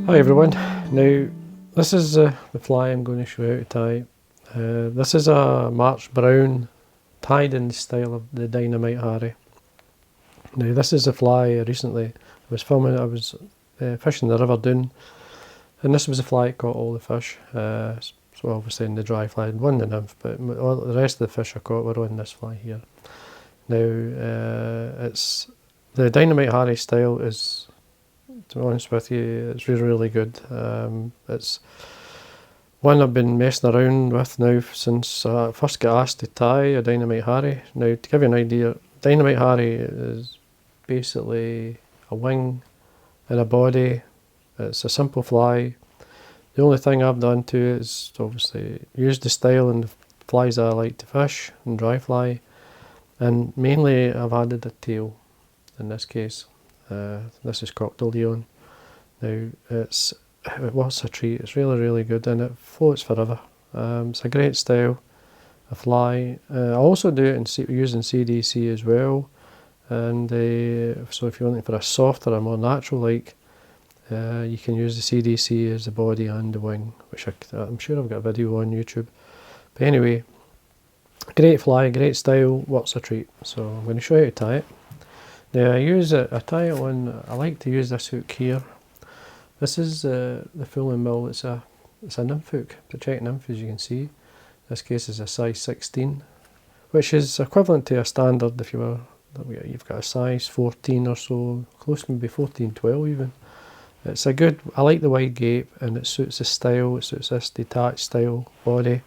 Hi everyone, now this is the fly I'm going to show you how to tie. This is a March Brown tied in the style of the Dynamite Hare. Now this is the fly I was filming, I was fishing the River Doon, and this was the fly that caught all the fish. So obviously in the dry fly I had won the nymph, but all the rest of the fish I caught were on this fly here. Now it's the Dynamite Hare style is, to be honest with you, it's really good. It's one I've been messing around with now since I first got asked to tie a Dynamite Hare. Now, to give you an idea, Dynamite Hare is basically a wing and a body. It's a simple fly. The only thing I've done to it is obviously use the style and the flies I like to fish and dry fly, and mainly I've added a tail in this case. This is Cocktail Leon. Now what's a treat, it's really good and it floats forever. It's a great style, a fly. I also do it using CDC as well, and so if you're looking for a softer or more natural like, you can use the CDC as the body and the wing, which I'm sure I've got a video on YouTube. But anyway, great fly, great style, what's a treat. So I'm going to show you how to tie it. Now I tie it on, I like to use this hook here. This is the Full and Mill, it's a nymph hook, the Czech nymph, as you can see. This case is a size 16, which is equivalent to a standard if you've got a size 14 or so, close to maybe 14, 12 even. It's a good, I like the wide gape and it suits the style, it suits this detached style body,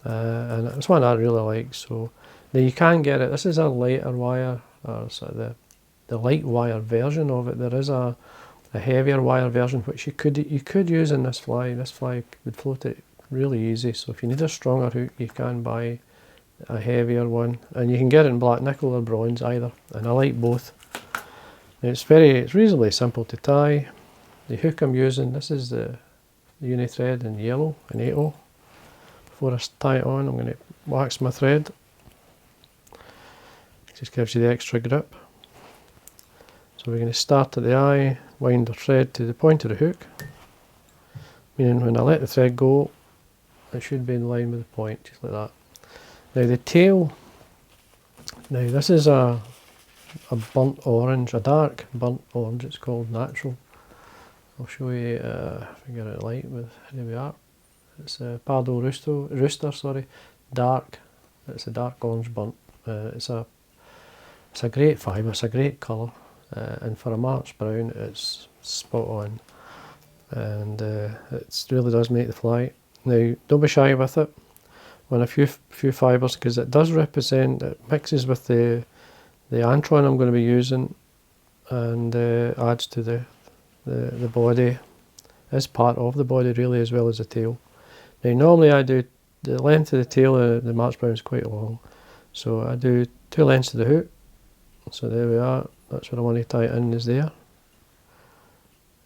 and it's one I really like. So now you can get it, this is a lighter wire, or sort of the light wire version of it. There is a heavier wire version which you could use in this fly. This fly would float it really easy, so if you need a stronger hook you can buy a heavier one, and you can get it in black nickel or bronze either, and I like both. It's reasonably simple to tie. The hook I'm using, this is the uni thread in yellow, an 8/0. Before I tie it on, I'm going to wax my thread. It just gives you the extra grip. So we're going to start at the eye, wind the thread to the point of the hook, meaning when I let the thread go, it should be in line with the point, just like that. Now the tail, now this is a burnt orange, a dark burnt orange, it's called natural. I'll show you if I get it light with, here we are. It's a Pardo Rooster, dark, it's a dark orange burnt. It's a great fibre, it's a great colour. And for a March Brown it's spot on, and it really does make the fly. Now don't be shy with it on a few fibres, because it does represent, it mixes with the Antron I'm going to be using, and adds to the body, as part of the body really, as well as the tail. Now normally I do the length of the tail, the March Brown is quite long, so I do 2 lengths of the hook. So there we are, that's where I want to tie it in, is there.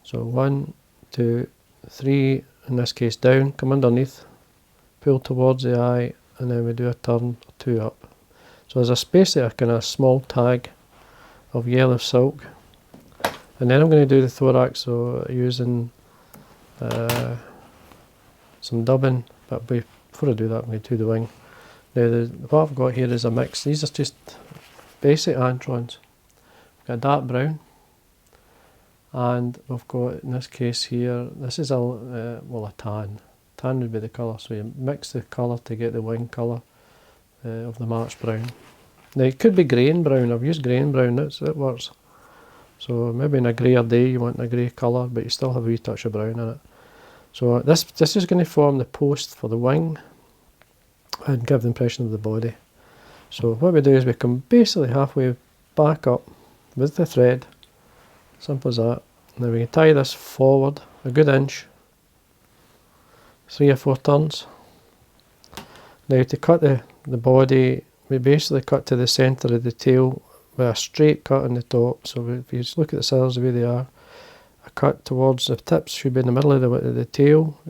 So 1, 2, 3, in this case down, come underneath, pull towards the eye, and then we do a turn, 2 up. So there's basically a kind of small tag of yellow silk, and then I'm going to do the thorax, so using some dubbing, but before I do that I'm going to do the wing. Now what I've got here is a mix, these are just basic Antrons. We've got a dark brown, and we've got, in this case here, this is a tan. Tan would be the colour, so you mix the colour to get the wing colour of the March Brown. Now it could be grain brown, I've used grain brown, it works. So maybe in a greyer day you want a grey colour, but you still have a wee touch of brown in it. So this is going to form the post for the wing and give the impression of the body. So what we do is we come basically halfway back up with the thread, simple as that. Now we can tie this forward a good inch, 3 or 4 turns. Now to cut the body, we basically cut to the centre of the tail with a straight cut on the top. So if you just look at the scissors the way they are, a cut towards the tips should be in the middle of the tail,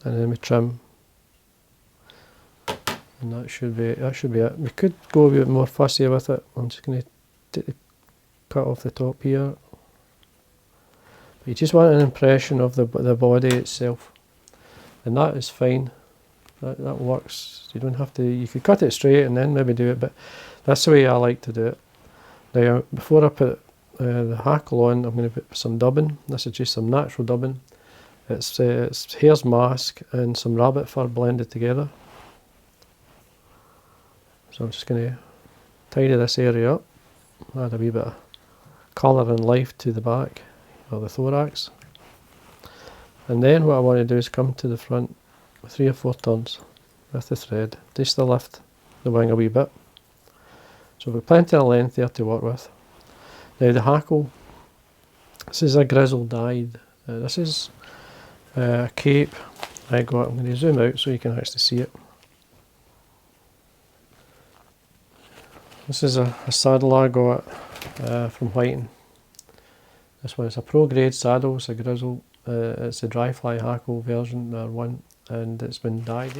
and then we trim. And that should be it. We could go a bit more fussy with it. I'm just going to take the cut off the top here. You just want an impression of the body itself, and that is fine. That works. You don't have to. You could cut it straight and then maybe do it, but that's the way I like to do it. Now, before I put the hackle on, I'm going to put some dubbing. This is just some natural dubbing. It's Hare's mask and some rabbit fur blended together. So I'm just going to tidy this area up, add a wee bit of colour and life to the back or the thorax. And then what I want to do is come to the front with 3 or 4 turns with the thread, just to lift the wing a wee bit. So we've plenty of length there to work with. Now the hackle, this is a Grizzle dyed. This is a cape I got. I'm going to zoom out so you can actually see it. This is a saddle I got from Whiting. This one is a pro grade saddle, it's a Grizzle. It's a dry fly hackle version, one, and it's been dyed.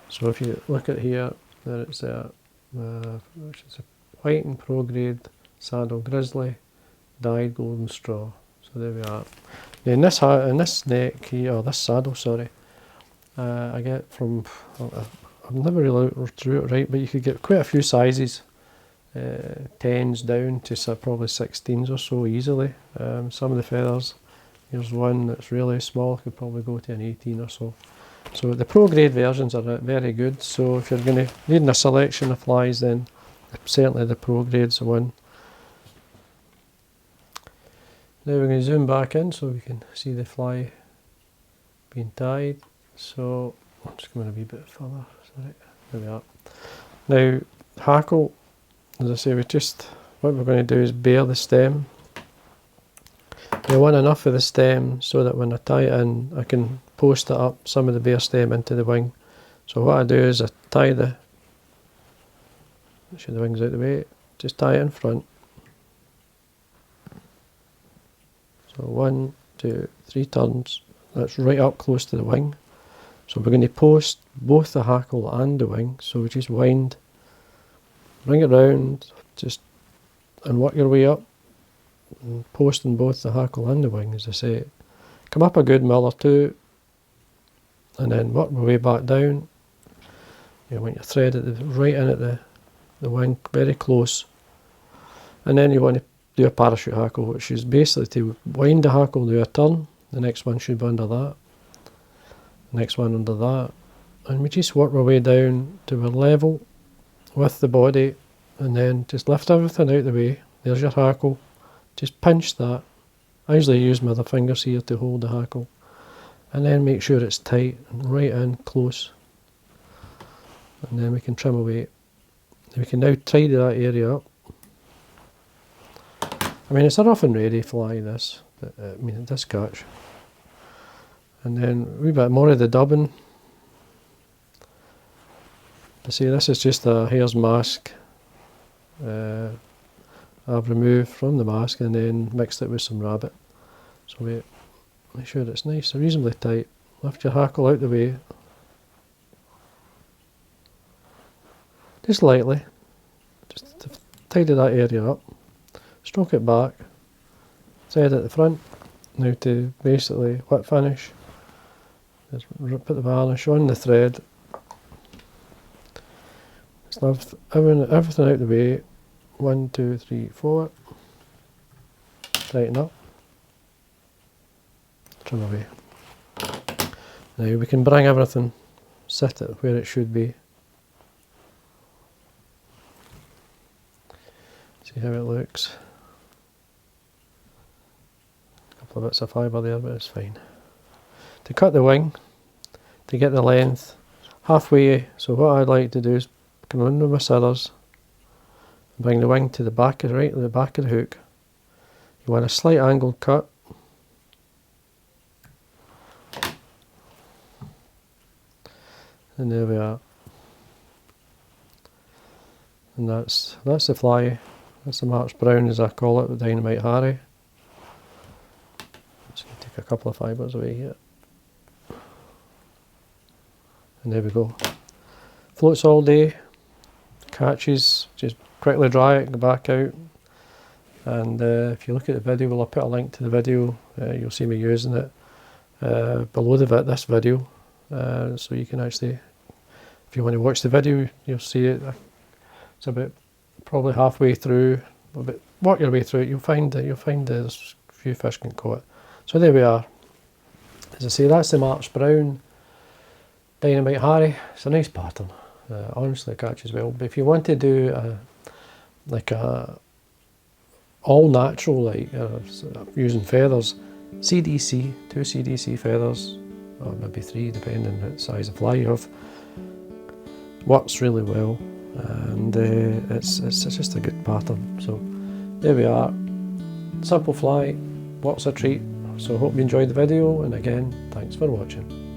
So if you look at here, there it's which is a Whiting pro grade saddle, grizzly, dyed golden straw. So there we are. Now in this neck here, or this saddle, sorry, I get from, I've never really drew it right, but you could get quite a few sizes. 10s down to probably 16s or so easily. Some of the feathers, here's one that's really small, could probably go to an 18 or so. So the pro grade versions are very good, so if you're going to need a selection of flies, then certainly the pro grade's the one. Now we're going to zoom back in so we can see the fly being tied. So I'm just going a wee bit further, sorry, there we are. Now hackle, as I say, what we're going to do is bare the stem. I want enough of the stem so that when I tie it in, I can post it up, some of the bare stem into the wing. So what I do is I tie make sure the wing's out of the way, just tie it in front. So 1, 2, 3 turns, that's right up close to the wing. So we're going to post both the hackle and the wing, so we just wind, bring it round, and work your way up, and posting both the hackle and the wing, as I say. Come up a good mil or two, and then work my way back down. You want your thread right in at the wing, very close. And then you want to do a parachute hackle, which is basically to wind the hackle, do a turn, the next one should be under that, the next one under that, and we just work our way down to a level with the body, and then just lift everything out the way. There's your hackle, just pinch that. I usually use my other fingers here to hold the hackle, and then make sure it's tight and right in close, and then we can trim away. We can now tidy that area up. I mean, it's a rough and ready fly, this, but I mean, it does catch. And then a wee bit more of the dubbing. I see this is just a hare's mask I've removed from the mask and then mixed it with some rabbit. So we make sure it's nice, reasonably tight. Lift your hackle out the way. Just lightly, just to tidy that area up. Stroke it back, thread at the front. Now to basically wet finish, just put the varnish on the thread. Just lift everything out the way. 1, 2, 3, 4. Tighten up. Trim away. Now we can bring everything, sit it where it should be. See how it looks. A couple of bits of fibre there, but it's fine. To cut the wing, to get the length halfway, so what I'd like to do is come in with my scissors, bring the wing to the back, right at the back of the hook. You want a slight angled cut. And there we are. And that's the fly. That's the March Brown, as I call it, with Dynamite Hare. Just going to take a couple of fibres away here. And there we go. Floats all day, catches, just quickly dry it, go back out. and if you look at the video, well, I'll put a link to the video, you'll see me using it below this video, so you can actually, if you want to watch the video, you'll see it. It's about probably halfway through, work your way through it, you'll find there's a few fish can caught. So there we are. As I say, that's the March Brown Dynamite Hare. It's a nice pattern. Honestly, it catches well. But if you want to do like a all natural, like using feathers, CDC, 2 CDC feathers, or maybe 3 depending on what size of fly you have, works really well, and it's just a good pattern. So there we are, simple fly, works a treat. So I hope you enjoyed the video, and again, thanks for watching.